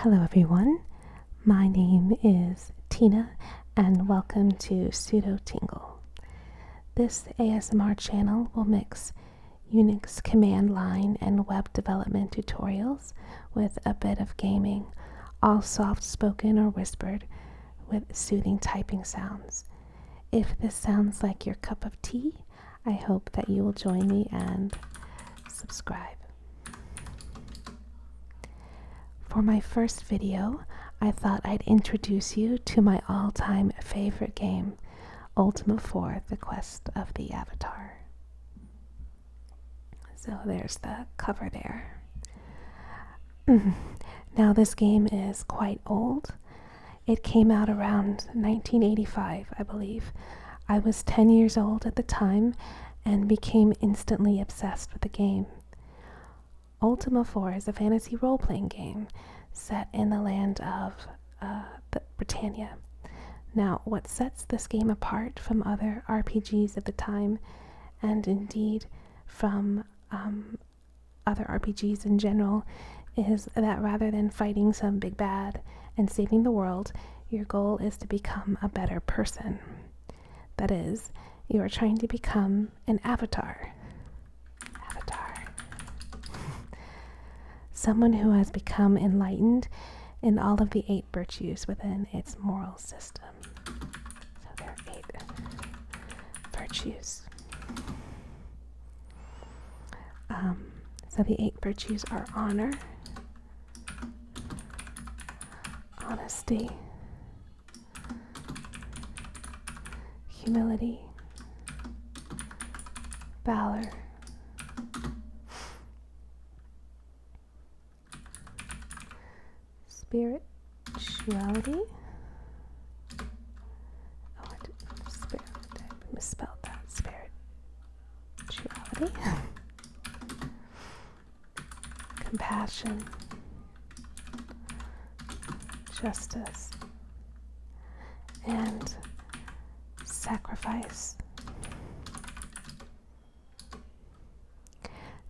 Hello everyone, my name is Tina and welcome to Pseudo Tingle. This ASMR channel will mix Unix command line and web development tutorials with a bit of gaming, all soft spoken or whispered with soothing typing sounds. If this sounds like your cup of tea, I hope that you will join me and subscribe. For my first video, I thought I'd introduce you to my all-time favorite game, Ultima IV: The Quest of the Avatar. So there's the cover there. Now this game is quite old. It came out around 1985, I believe. I was 10 years old at the time and became instantly obsessed with the game. Ultima IV is a fantasy role-playing game set in the land of Britannia. Now, what sets this game apart from other RPGs at the time, and indeed from other RPGs in general, is that rather than fighting some big bad and saving the world, your goal is to become a better person. That is, you are trying to become an avatar. Someone who has become enlightened in all of the 8 virtues within its moral system. So there are 8 virtues. So the 8 virtues are honor, honesty, humility, valor, spirituality. Oh, I misspelled that. Spirituality. Compassion, justice, and sacrifice.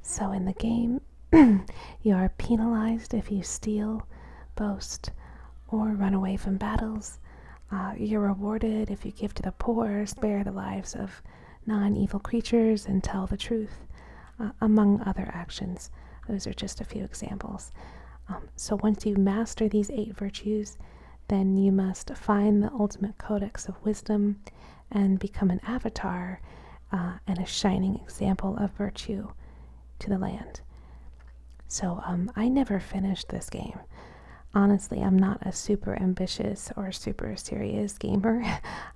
So in the game, you are penalized if you steal, boast, or run away from battles. You're rewarded if you give to the poor, spare the lives of non-evil creatures, and tell the truth, among other actions. Those are just a few examples. So once you master these 8 virtues, then you must find the ultimate codex of wisdom and become an avatar and a shining example of virtue to the land. So I never finished this game. Honestly, I'm not a super ambitious or super serious gamer.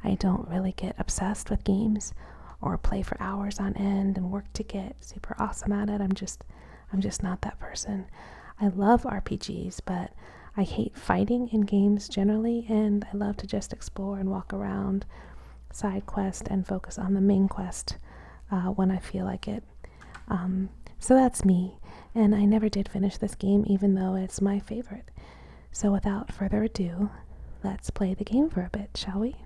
I don't really get obsessed with games or play for hours on end and work to get super awesome at it. I'm just not that person. I love RPGs, but I hate fighting in games generally, and I love to just explore and walk around, side quest, and focus on the main quest when I feel like it. So that's me, and I never did finish this game even though it's my favorite. So without further ado, let's play the game for a bit, shall we?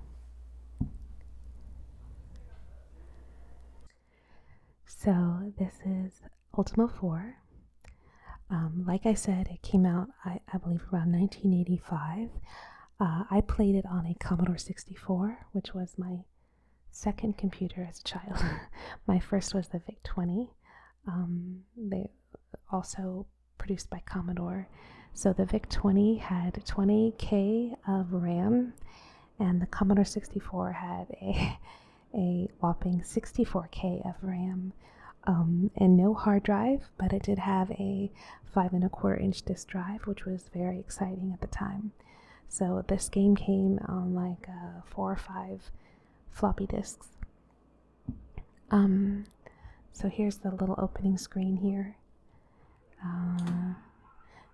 So this is Ultima IV. Like I said, it came out, I believe, around 1985. I played it on a Commodore 64, which was my second computer as a child. My first was the VIC-20. They also produced by Commodore. So the VIC-20 had 20K of RAM, and the Commodore 64 had a whopping 64K of RAM. And no hard drive, but it did have a 5 1/4 inch disk drive, which was very exciting at the time. So this game came on like 4 or 5 floppy disks. So here's the little opening screen here.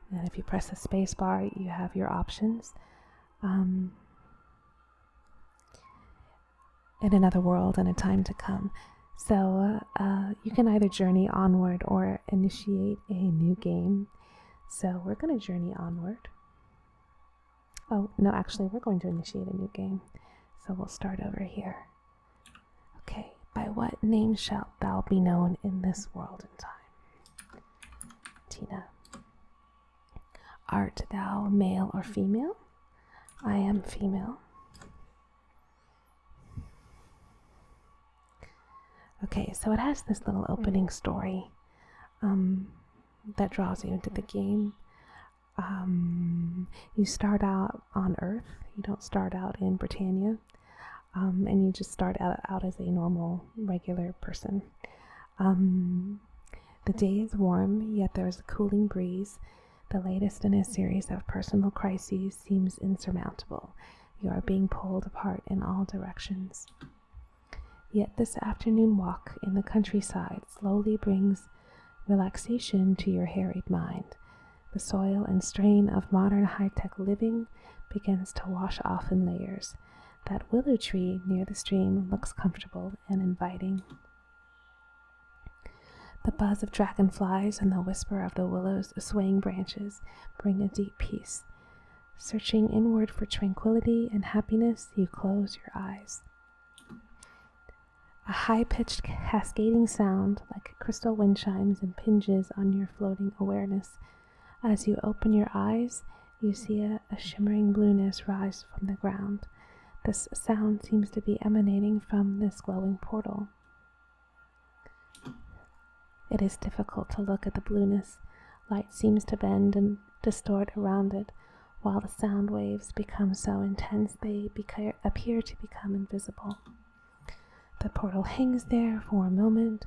And if you press the space bar, you have your options. In another world and a time to come. So you can either journey onward or initiate a new game. So we're going to journey onward. Oh, no, actually, we're going to initiate a new game. So we'll start over here. Okay, by what name shalt thou be known in this world and time? Tina. Art thou male or female? I am female. Okay, so it has this little opening story that draws you into the game. You start out on Earth. You don't start out in Britannia. And you just start out as a normal, regular person. The day is warm, yet there is a cooling breeze. The latest in a series of personal crises seems insurmountable. You are being pulled apart in all directions. Yet this afternoon walk in the countryside slowly brings relaxation to your harried mind. The soil and strain of modern high-tech living begins to wash off in layers. That willow tree near the stream looks comfortable and inviting. The buzz of dragonflies and the whisper of the willow's swaying branches bring a deep peace. Searching inward for tranquility and happiness, you close your eyes. A high-pitched cascading sound like crystal wind chimes impinges on your floating awareness. As you open your eyes, you see a shimmering blueness rise from the ground. This sound seems to be emanating from this glowing portal. It is difficult to look at the blueness. Light seems to bend and distort around it, while the sound waves become so intense they appear to become invisible. The portal hangs there for a moment,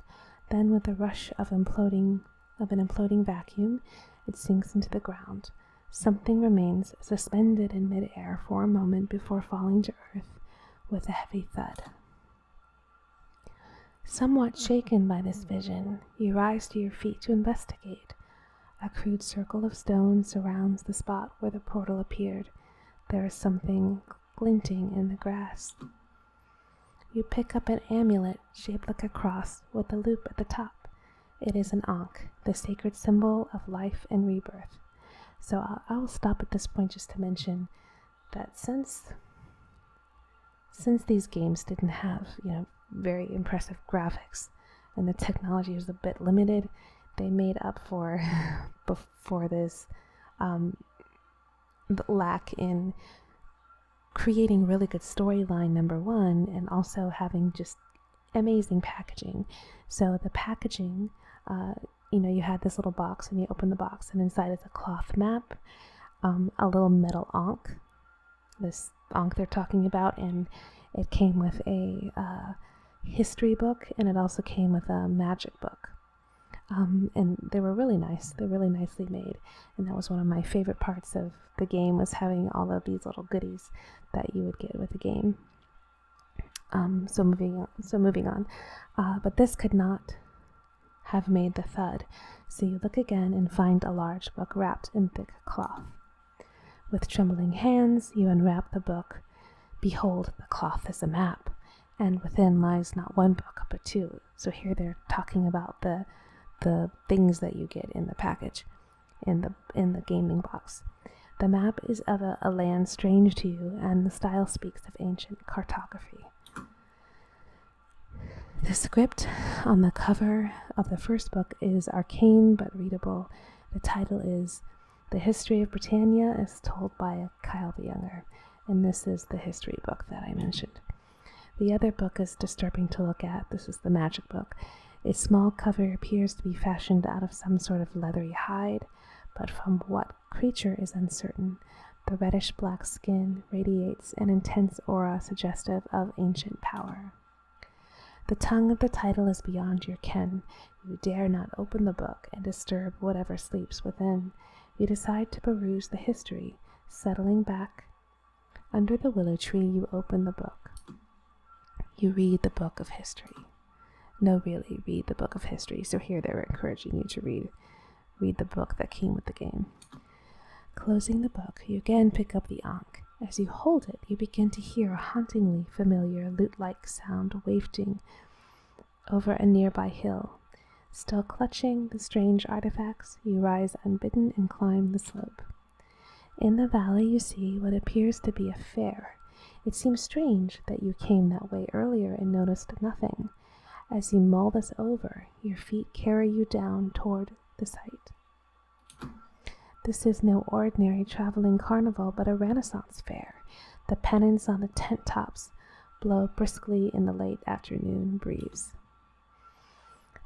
then with the rush of an imploding vacuum, it sinks into the ground. Something remains suspended in midair for a moment before falling to earth with a heavy thud. Somewhat shaken by this vision, you rise to your feet to investigate. A crude circle of stone surrounds the spot where the portal appeared. There is something glinting in the grass. You pick up an amulet shaped like a cross with a loop at the top. It is an ankh, the sacred symbol of life and rebirth. So I will stop at this point just to mention that since these games didn't have, very impressive graphics and the technology was a bit limited, they made up for this lack in creating really good storyline, number one, and also having just amazing packaging. So the packaging, you had this little box and you open the box and inside is a cloth map, a little metal ankh, this ankh they're talking about, and it came with a history book and it also came with a magic book. And they were really nice. They're really nicely made. And that was one of my favorite parts of the game, was having all of these little goodies that you would get with the game. So moving on. But this could not have made the thud. So you look again and find a large book wrapped in thick cloth. With trembling hands, you unwrap the book. Behold, the cloth is a map, and within lies not one book, but two. So here they're talking about the things that you get in the package, in the gaming box. The map is of a land strange to you, and the style speaks of ancient cartography. The script on the cover of the first book is arcane but readable. The title is The History of Britannia as Told by Kyle the Younger, and this is the history book that I mentioned. The other book is disturbing to look at. This is the magic book. Its small cover appears to be fashioned out of some sort of leathery hide, but from what creature is uncertain. The reddish-black skin radiates an intense aura suggestive of ancient power. The tongue of the title is beyond your ken. You dare not open the book and disturb whatever sleeps within. You decide to peruse the history. Settling back under the willow tree, you open the book. You read the book of history. No, really, read the book of history. So here they were encouraging you to read the book that came with the game. Closing the book, you again pick up the ankh. As you hold it, you begin to hear a hauntingly familiar lute-like sound wafting over a nearby hill. Still clutching the strange artifacts, you rise unbidden and climb the slope. In the valley, you see what appears to be a fair. It seems strange that you came that way earlier and noticed nothing. As you mull this over, your feet carry you down toward the site. This is no ordinary traveling carnival, but a Renaissance fair. The pennants on the tent tops blow briskly in the late afternoon breeze.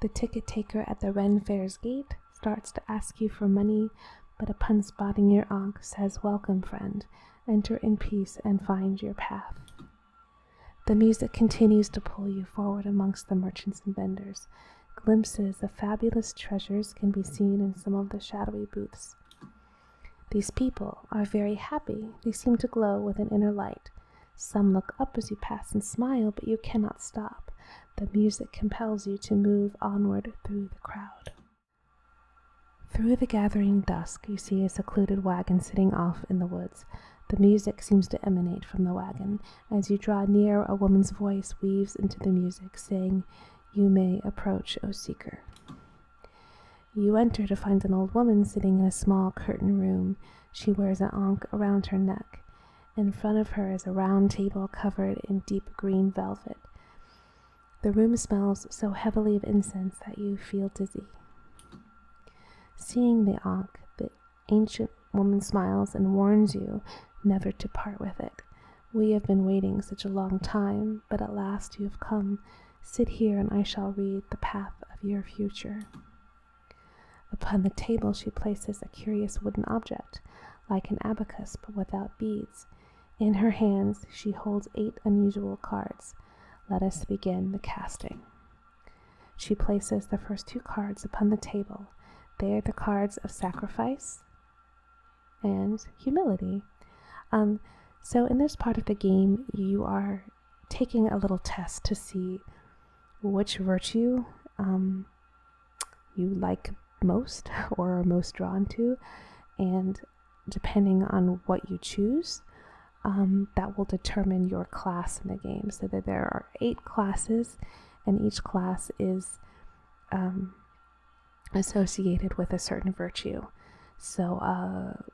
The ticket taker at the Ren Fair's gate starts to ask you for money, but upon spotting your ankh says, "Welcome, friend. Enter in peace and find your path." The music continues to pull you forward amongst the merchants and vendors. Glimpses of fabulous treasures can be seen in some of the shadowy booths. These people are very happy. They seem to glow with an inner light. Some look up as you pass and smile, but you cannot stop. The music compels you to move onward through the crowd. Through the gathering dusk, you see a secluded wagon sitting off in the woods. The music seems to emanate from the wagon. As you draw near, a woman's voice weaves into the music, saying, "You may approach, O seeker." You enter to find an old woman sitting in a small curtained room. She wears an ankh around her neck. In front of her is a round table covered in deep green velvet. The room smells so heavily of incense that you feel dizzy. Seeing the ankh, the ancient woman smiles and warns you never to part with it. "We have been waiting such a long time, but at last you have come. Sit here and I shall read the path of your future." Upon the table she places a curious wooden object, like an abacus but without beads. In her hands she holds 8 unusual cards. Let us begin the casting. She places the first 2 cards upon the table. They are the cards of sacrifice and humility. So in this part of the game, you are taking a little test to see which virtue you like most or are most drawn to, and depending on what you choose, that will determine your class in the game. So that there are 8 classes, and each class is associated with a certain virtue. So a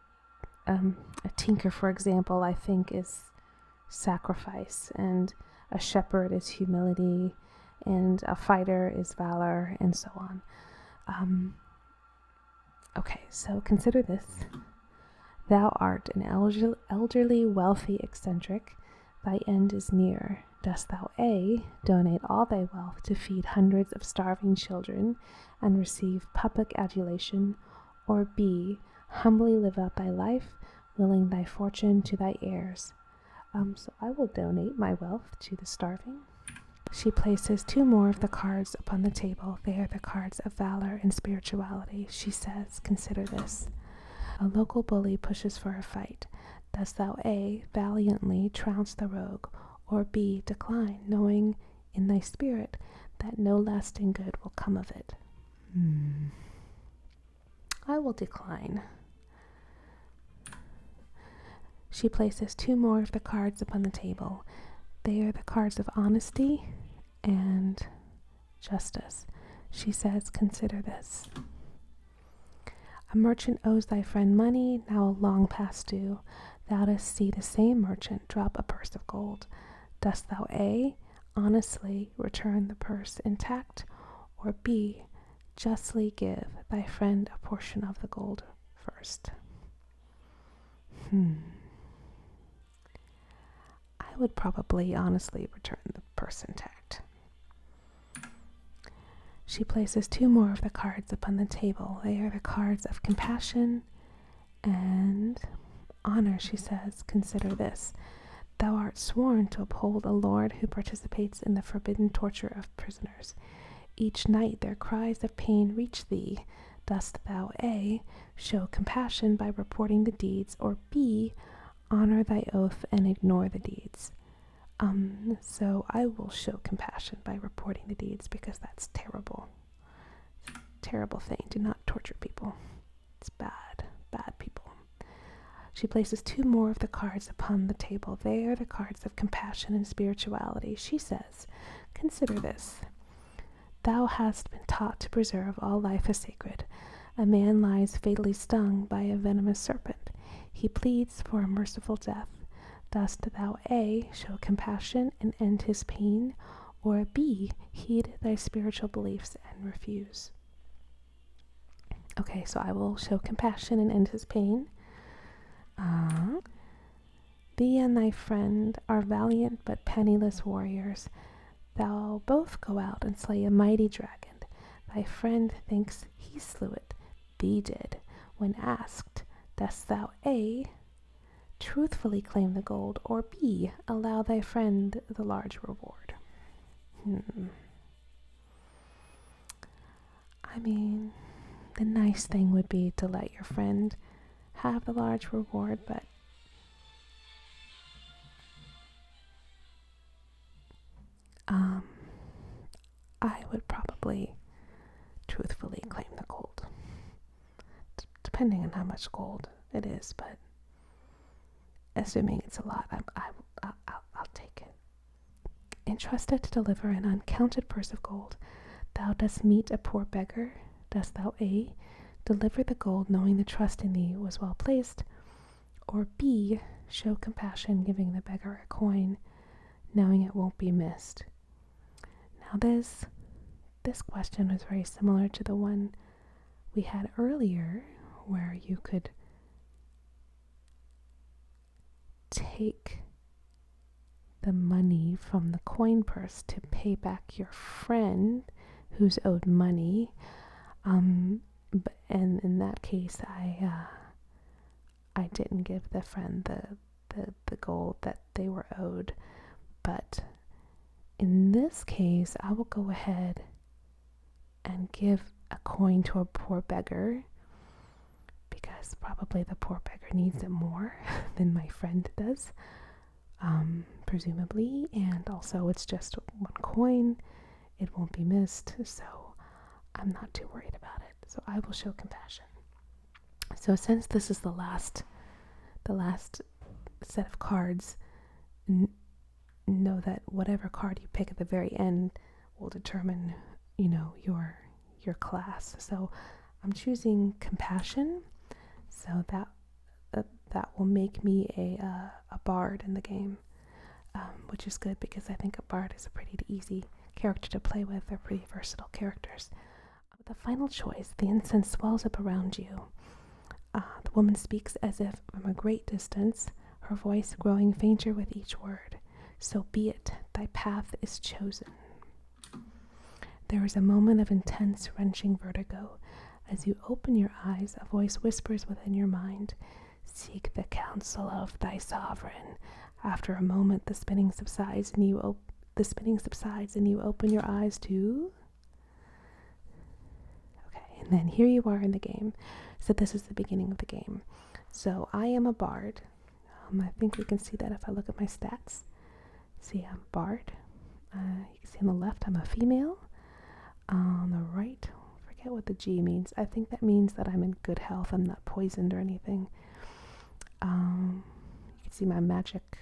tinker, for example, I think is sacrifice, and a shepherd is humility, and a fighter is valor, and so on. Okay, so consider this. Thou art an elderly, wealthy eccentric. Thy end is near. Dost thou A, donate all thy wealth to feed hundreds of starving children and receive public adulation, or B, humbly live out thy life, willing thy fortune to thy heirs? So I will donate my wealth to the starving. She places 2 more of the cards upon the table. They are the cards of valor and spirituality. She says, "Consider this. A local bully pushes for a fight. Dost thou A, valiantly trounce the rogue, or B, decline, knowing in thy spirit that no lasting good will come of it?" I will decline. She places 2 more of the cards upon the table. They are the cards of honesty and justice. She says, "Consider this. A merchant owes thy friend money, now long past due. Thou dost see the same merchant drop a purse of gold. Dost thou A, honestly return the purse intact, or B, justly give thy friend a portion of the gold first?" I would probably honestly return the purse intact. She places 2 more of the cards upon the table. They are the cards of compassion and honor. She says, "Consider this. Thou art sworn to uphold a lord who participates in the forbidden torture of prisoners. Each night their cries of pain reach thee. Dost thou A, show compassion by reporting the deeds, or B, honor thy oath and ignore the deeds?" So I will show compassion by reporting the deeds, because that's terrible. It's a terrible thing. Do not torture people. It's bad people. She places 2 more of the cards upon the table. They are the cards of compassion and spirituality. She says, "Consider this. Thou hast been taught to preserve all life as sacred. A man lies fatally stung by a venomous serpent. He pleads for a merciful death. Dost thou A, show compassion and end his pain, or B, heed thy spiritual beliefs and refuse?" Okay, so I will show compassion and end his pain. Thee and thy friend are valiant but penniless warriors. Thou both go out and slay a mighty dragon. Thy friend thinks he slew it. Thee did. When asked, dost thou A, truthfully claim the gold, or B, allow thy friend the large reward? I mean, the nice thing would be to let your friend have the large reward, but I would probably truthfully claim the gold, depending on how much gold it is, but assuming it's a lot, I'll take it. Entrusted to deliver an uncounted purse of gold, thou dost meet a poor beggar. Dost thou A, deliver the gold knowing the trust in thee was well placed, or B, show compassion giving the beggar a coin knowing it won't be missed? Now this question was very similar to the one we had earlier, where you could take the money from the coin purse to pay back your friend who's owed money. And in that case, I didn't give the friend the gold that they were owed. But in this case, I will go ahead and give a coin to a poor beggar, because probably the poor beggar needs it more than my friend does, presumably, and also it's just one coin, it won't be missed, so I'm not too worried about it. So I will show compassion. So since this is the last set of cards, know that whatever card you pick at the very end will determine, your class. So I'm choosing compassion, so that will make me a bard in the game, which is good because I think a bard is a pretty easy character to play with. They're pretty versatile characters. The final choice, the incense swells up around you. The woman speaks as if from a great distance, her voice growing fainter with each word. So be it, thy path is chosen. There is a moment of intense, wrenching vertigo. As you open your eyes, a voice whispers within your mind, seek the counsel of thy sovereign. After a moment, the spinning subsides, and you open your eyes to... Okay, and then here you are in the game. So this is the beginning of the game. So I am a bard. I think we can see that if I look at my stats. See, I'm bard. You can see on the left, I'm a female. On the right, I forget what the G means. I think that means that I'm in good health. I'm not poisoned or anything. You can see my magic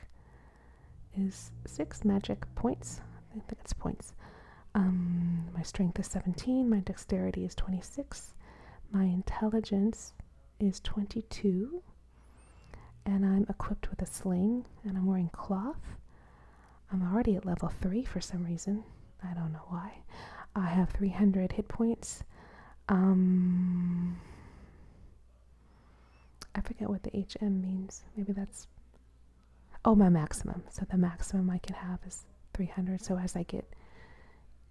is 6 magic points. I think it's points. My strength is 17. My dexterity is 26. My intelligence is 22. And I'm equipped with a sling, and I'm wearing cloth. I'm already at level 3 for some reason. I don't know why. I have 300 hit points. I forget what the HM means. Maybe that's... Oh, my maximum. So the maximum I can have is 300. So as I get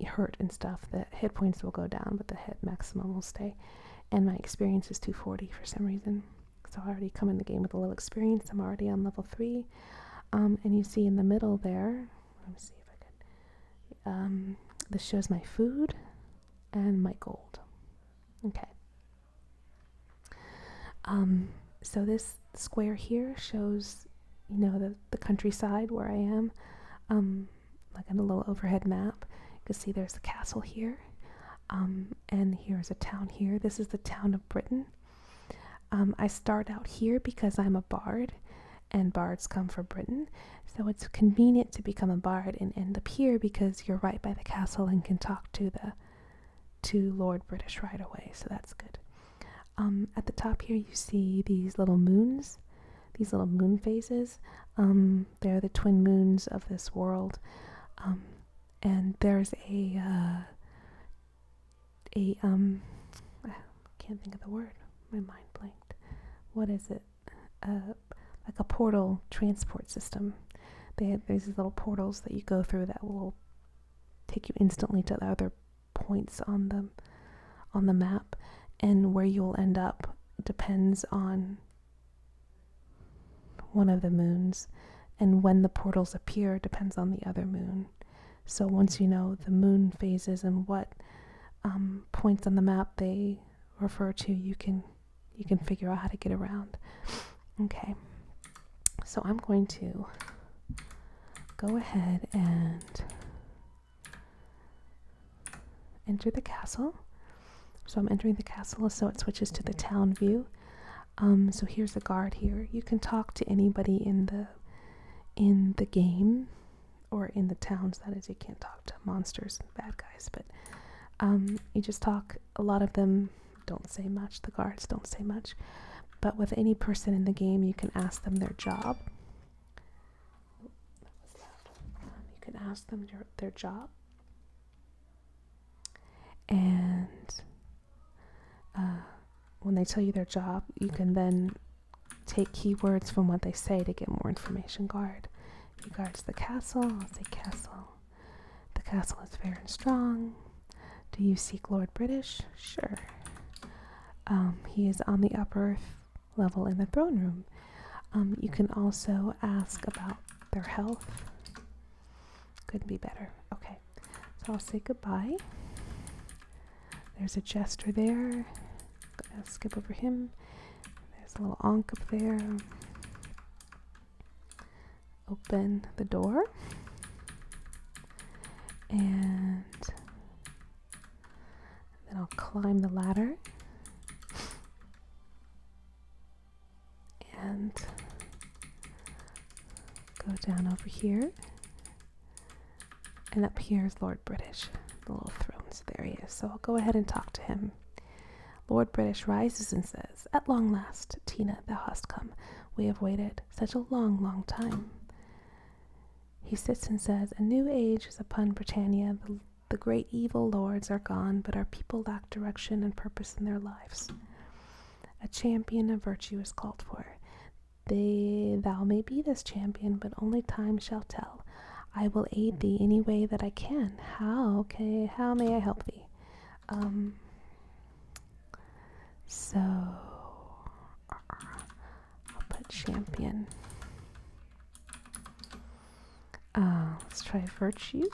hurt and stuff, the hit points will go down, but the hit maximum will stay. And my experience is 240 for some reason. So I already come in the game with a little experience. I'm already on level 3. And you see in the middle there, let me see if I can, this shows my food and my gold. Okay. So this square here shows, the countryside where I am, like on a little overhead map. You can see there's a castle here, and here's a town here. This is the town of Britain. I start out here because I'm a bard, and bards come from Britain, so it's convenient to become a bard and end up here because you're right by the castle and can talk to Lord British right away, so that's good. At the top here you see these little moons, these little moon phases. They're the twin moons of this world, and there's I can't think of the word. My mind blanked. What is it? Like a portal transport system. There's these little portals that you go through that will take you instantly to the other points on the map, and where you'll end up depends on one of the moons, and when the portals appear depends on the other moon. So once you know the moon phases and what points on the map they refer to, you can figure out how to get around. Okay, so I'm going to go ahead and enter the castle. So I'm entering the castle, so it switches to the town view. So here's a guard here. You can talk to anybody in the game, or in the towns, that is. You can't talk to monsters and bad guys, but you just talk. A lot of them don't say much. The guards don't say much. But with any person in the game, you can ask them their job. You can ask them their job. And when they tell you their job, you can then take keywords from what they say to get more information. Guard. He guards the castle. I'll say castle. The castle is fair and strong. Do you seek Lord British? Sure. He is on the upper level in the throne room. You can also ask about their health. Couldn't be better. Okay, so I'll say goodbye. There's a jester there. Gonna skip over him. There's a little Ankh up there. Open the door. And then I'll climb the ladder. And go down over here. And up here is Lord British. The little thrones. There he is. So I'll go ahead and talk to him. Lord British rises and says, "At long last, Tina, thou hast come. We have waited such a long, long time." He sits and says, "A new age is upon Britannia. The great evil lords are gone, but our people lack direction and purpose in their lives. A champion of virtue is called for. Thou may be this champion, but only time shall tell. I will aid thee any way that I can. How may I help thee?" So I'll put champion. Let's try virtue.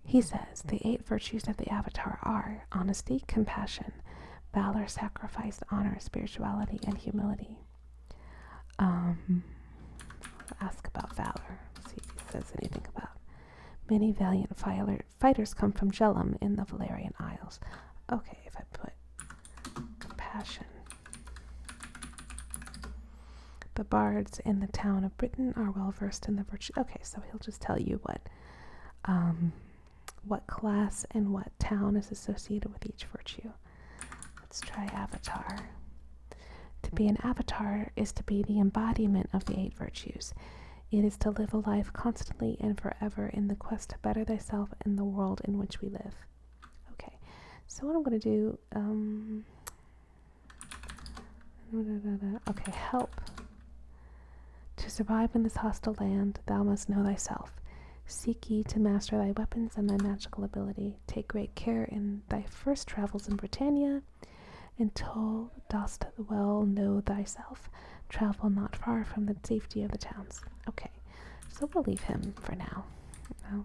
He says the 8 virtues of the Avatar are honesty, compassion, valor, sacrifice, honor, spirituality, and humility. Ask about valor. See if he says anything about. Many valiant fighters come from Jellum in the Valerian Isles. Okay, if I put compassion. The bards in the town of Britain are well versed in the virtue. Okay, so he'll just tell you what class and what town is associated with each virtue. Let's try avatar. To be an avatar is to be the embodiment of the 8 virtues. It is to live a life constantly and forever in the quest to better thyself in the world in which we live. Okay, so what I'm going to do, okay, help. To survive in this hostile land, thou must know thyself. Seek ye to master thy weapons and thy magical ability. Take great care in thy first travels in Britannia. Until dost well know thyself, travel not far from the safety of the towns. Okay, so we'll leave him for now.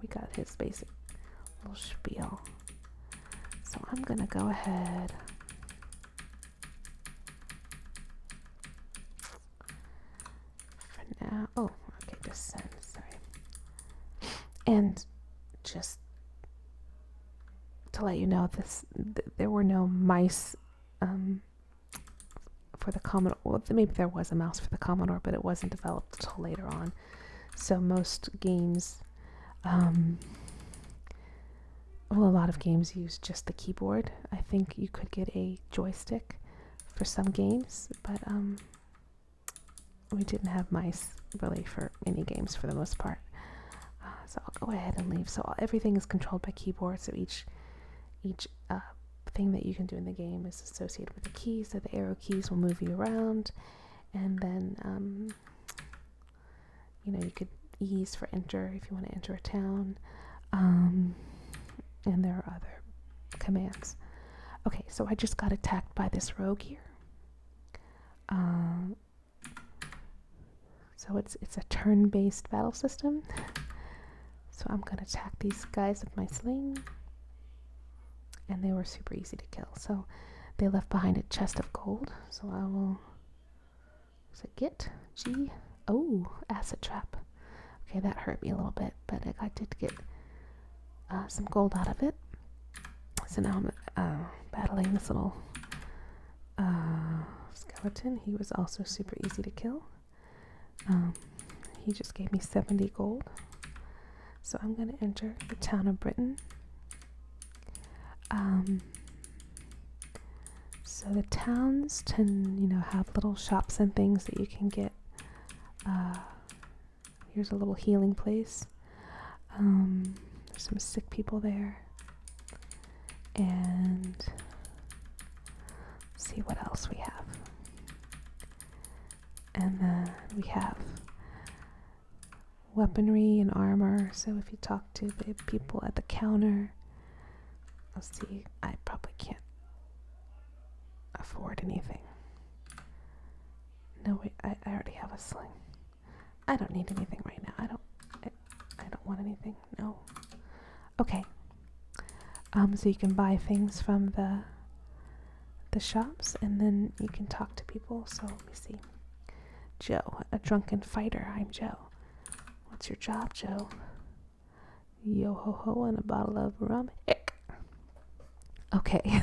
We got his basic little spiel. So I'm gonna go ahead. For now, oh, okay, just send, sorry. And just to let you know, there were no mice for the Commodore. Well, maybe there was a mouse for the Commodore, but it wasn't developed until later on. So most games, a lot of games use just the keyboard. I think you could get a joystick for some games, but we didn't have mice really for any games for the most part. So I'll go ahead and leave. So everything is controlled by keyboard. So each thing that you can do in the game is associated with the keys, so the arrow keys will move you around, and then you could ease for enter if you want to enter a town, and there are other commands. Okay, so I just got attacked by this rogue here. So it's a turn-based battle system. So I'm gonna attack these guys with my sling, and they were super easy to kill. So they left behind a chest of gold. So I will. Is it get G? Oh, acid trap. Okay, that hurt me a little bit, but I did get some gold out of it. So now I'm battling this little skeleton. He was also super easy to kill. He just gave me 70 gold. So I'm going to enter the town of Britain. So the towns tend, have little shops and things that you can get. Here's a little healing place. There's some sick people there. And let's see what else we have. And then we have weaponry and armor. So if you talk to the people at the counter, let's see, I probably can't afford anything. No, wait, I already have a sling. I don't need anything right now. I don't want anything. No. Okay. So you can buy things from the shops, and then you can talk to people. So let me see. Joe, a drunken fighter. I'm Joe. What's your job, Joe? Yo ho ho and a bottle of rum. Ick. Okay.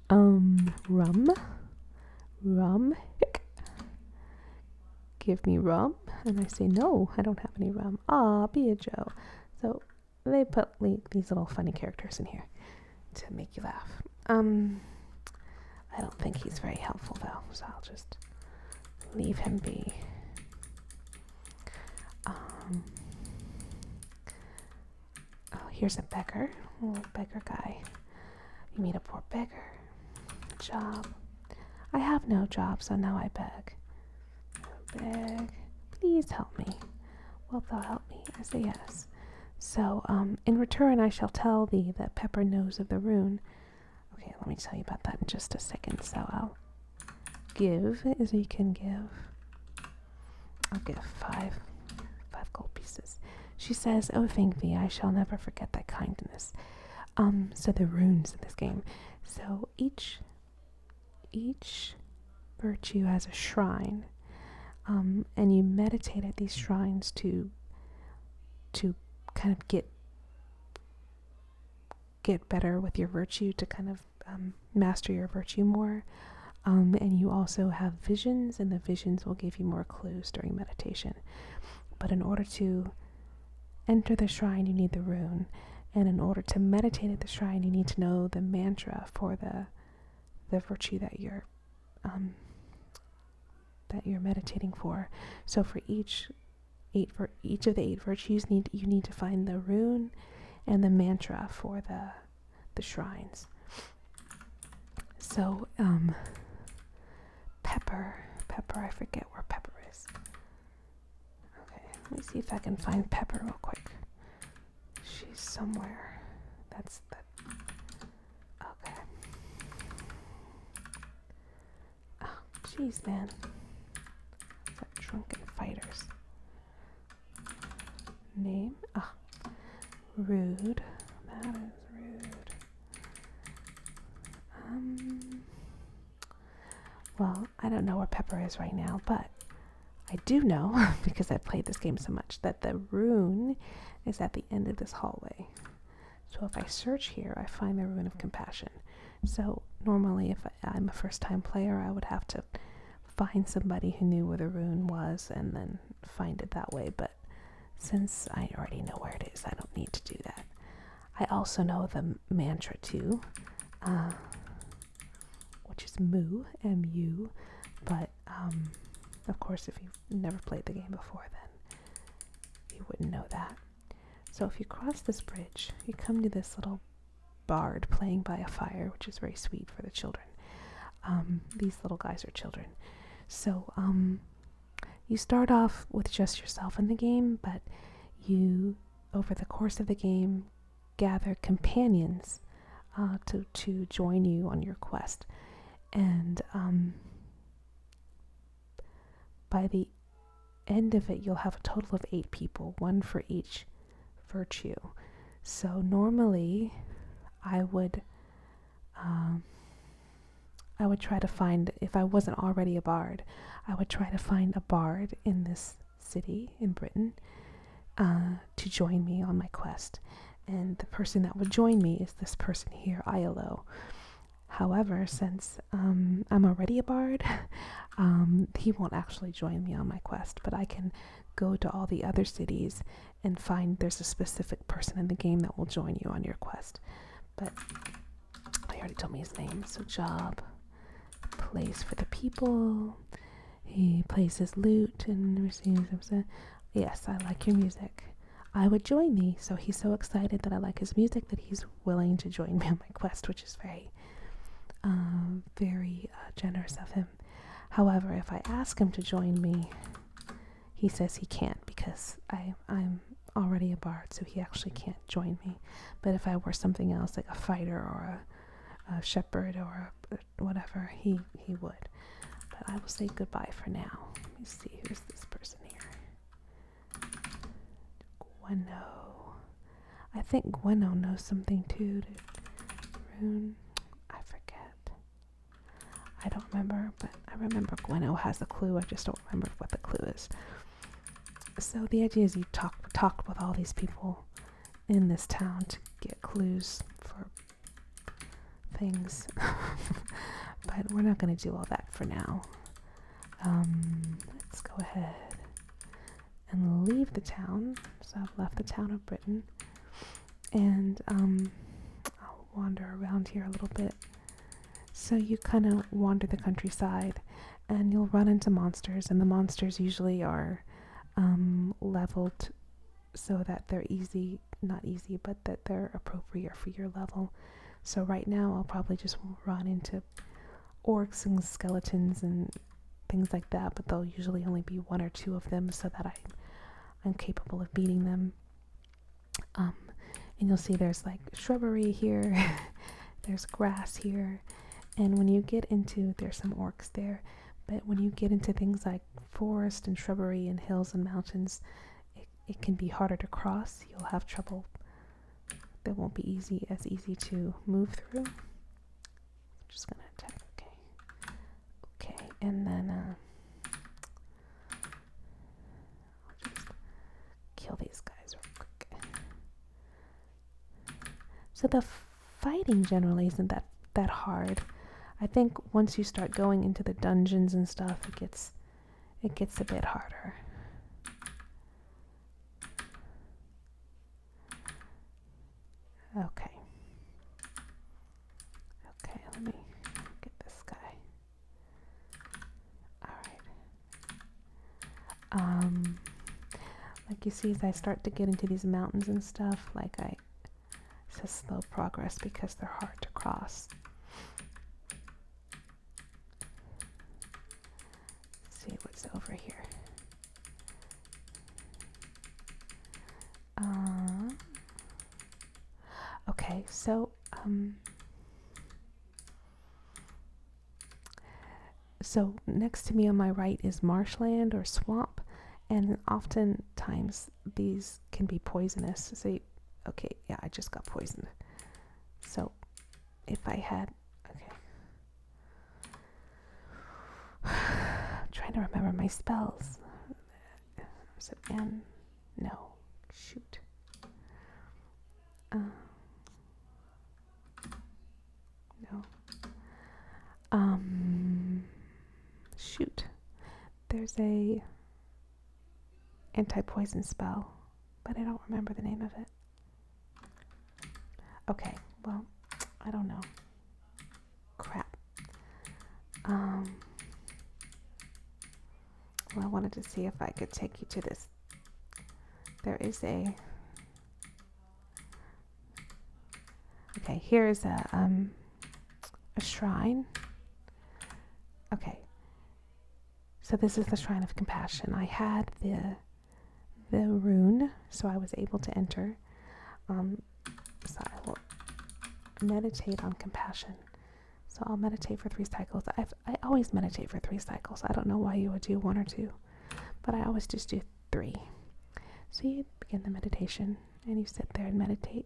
Rum. Ick. Give me rum. And I say, no, I don't have any rum. Aw, be a Joe. So they put these little funny characters in here to make you laugh. I don't think he's very helpful though, so I'll just leave him be. Oh, here's a beggar, a little beggar guy. You meet a poor beggar. Job. I have no job, so now I beg. Beg. Please help me. Wilt thou help me? I say yes. So, in return, I shall tell thee that Pepper knows of the rune. Okay, let me tell you about that in just a second. So I'll give as you can give. I'll give five gold pieces. She says, "Oh, thank thee, I shall never forget thy kindness." So the runes in this game. So each virtue has a shrine, and you meditate at these shrines to kind of get better with your virtue, to kind of master your virtue more. And you also have visions, and the visions will give you more clues during meditation. But in order to enter the shrine, you need the rune. And in order to meditate at the shrine, you need to know the mantra for the virtue that you're meditating for. So for each of the 8 virtues, you need to find the rune and the mantra for the shrines. So Pepper, I forget where Pepper is. Okay, let me see if I can find Pepper real quick. She's somewhere. That's the. Okay. Oh, jeez, man. That drunken fighters. Name? Ah, rude. That is rude. Well, I don't know where Pepper is right now, but I do know, because I've played this game so much, that the rune is at the end of this hallway. So if I search here, I find the Rune of Compassion. So normally, if I'm a first-time player, I would have to find somebody who knew where the rune was and then find it that way. But since I already know where it is, I don't need to do that. I also know the mantra too, which is Mu, M-U. But of course, if you've never played the game before, then you wouldn't know that. So if you cross this bridge, you come to this little bard playing by a fire, which is very sweet for the children. These little guys are children. So you start off with just yourself in the game, but you, over the course of the game, gather companions to join you on your quest. And by the end of it, you'll have a total of 8 people, 1 for each virtue. So normally I would try to find, if I wasn't already a bard, I would try to find a bard in this city in Britain to join me on my quest. And the person that would join me is this person here, Iolo. However, since I'm already a bard, he won't actually join me on my quest, but I can go to all the other cities and find there's a specific person in the game that will join you on your quest. But he already told me his name. So job, plays for the people, he plays his lute and receives. Yes, I like your music. I would join thee. So he's so excited that I like his music that he's willing to join me on my quest, which is very generous of him. However, if I ask him to join me, he says he can't because I'm already a bard, so he actually can't join me. But if I were something else, like a fighter or a shepherd or whatever, he would. But I will say goodbye for now. Let me see, who's this person here? Gweno. I think Gweno knows something too. Rune. I forget. I don't remember, but I remember Gweno has a clue. I just don't remember what the clue is. So the idea is you talk with all these people in this town to get clues for things. But we're not going to do all that for now. Let's go ahead and leave the town. So I've left the town of Britain. And I'll wander around here a little bit. So you kind of wander the countryside and you'll run into monsters, and the monsters usually are leveled so that they're not easy, but that they're appropriate for your level. So right now I'll probably just run into orcs and skeletons and things like that, but there'll usually only be 1 or 2 of them so that I'm capable of beating them. And you'll see there's like shrubbery here, there's grass here, and when you get into, there's some orcs there, but when you get into things like forest and shrubbery and hills and mountains, it can be harder to cross. You'll have trouble. That won't be as easy to move through. I'm just gonna attack. Okay, and then I'll just kill these guys real quick. So the fighting generally isn't that hard. I think once you start going into the dungeons and stuff, it gets a bit harder. Okay, let me get this guy. Alright. Like you see, as I start to get into these mountains and stuff, it's a slow progress because they're hard to cross. Let's see what's over here. Okay, so next to me on my right is marshland or swamp, and oftentimes these can be poisonous. So okay, yeah, I just got poisoned. So if I had, I'm trying to remember my spells. Is it N? No, shoot. No. Shoot. There's a anti-poison spell, but I don't remember the name of it. Okay, well, I don't know. Crap. Well, I wanted to see if I could take you to this. There is a Okay, here's a shrine. Okay, so this is the Shrine of Compassion. I had the rune, so I was able to enter. So I will meditate on compassion. So I'll meditate for 3 cycles. I always meditate for 3 cycles. I don't know why you would do 1 or 2, but I always just do 3. So you begin the meditation and you sit there and meditate.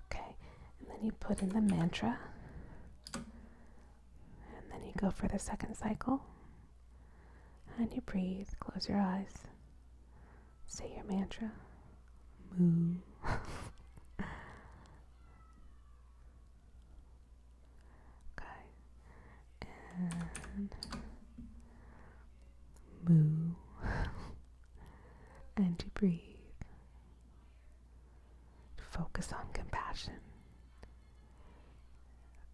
Okay, and then you put in the mantra, and then you go for the 2nd cycle, and you breathe, close your eyes, say your mantra, moo. Okay, and moo, and you breathe. Focus on compassion.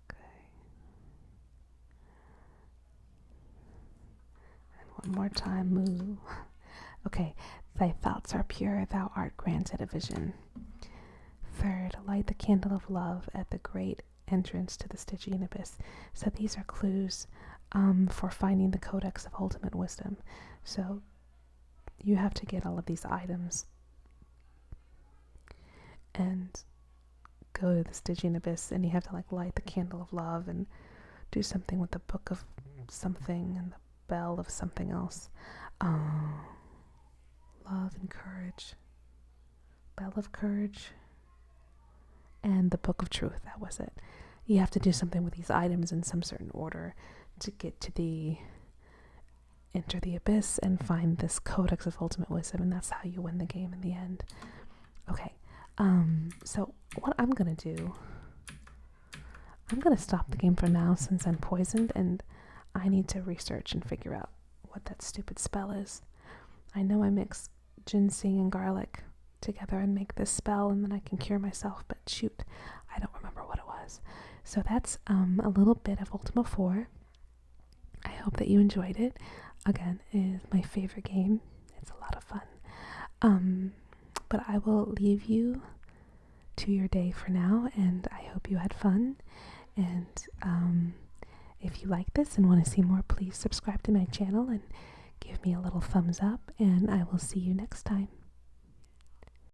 Okay. And one more time, moo. Okay. Thy thoughts are pure, thou art granted a vision. 3rd, light the candle of love at the great entrance to the Stygian abyss. So these are clues for finding the Codex of Ultimate Wisdom. So you have to get all of these items and go to the Stygian abyss, and you have to like light the candle of love and do something with the book of something and the bell of something else. Love and courage, bell of courage, and the book of truth. That was it. You have to do something with these items in some certain order to get to enter the abyss and find this Codex of Ultimate Wisdom, and that's how you win the game in the end. Okay. So what I'm gonna do, I'm gonna stop the game for now since I'm poisoned and I need to research and figure out what that stupid spell is. I know I mix ginseng and garlic together and make this spell and then I can cure myself, but shoot, I don't remember what it was. So that's a little bit of Ultima IV. I hope that you enjoyed it. Again, it is my favorite game. It's a lot of fun. But I will leave you to your day for now, and I hope you had fun. And if you like this and want to see more, please subscribe to my channel and give me a little thumbs up, and I will see you next time.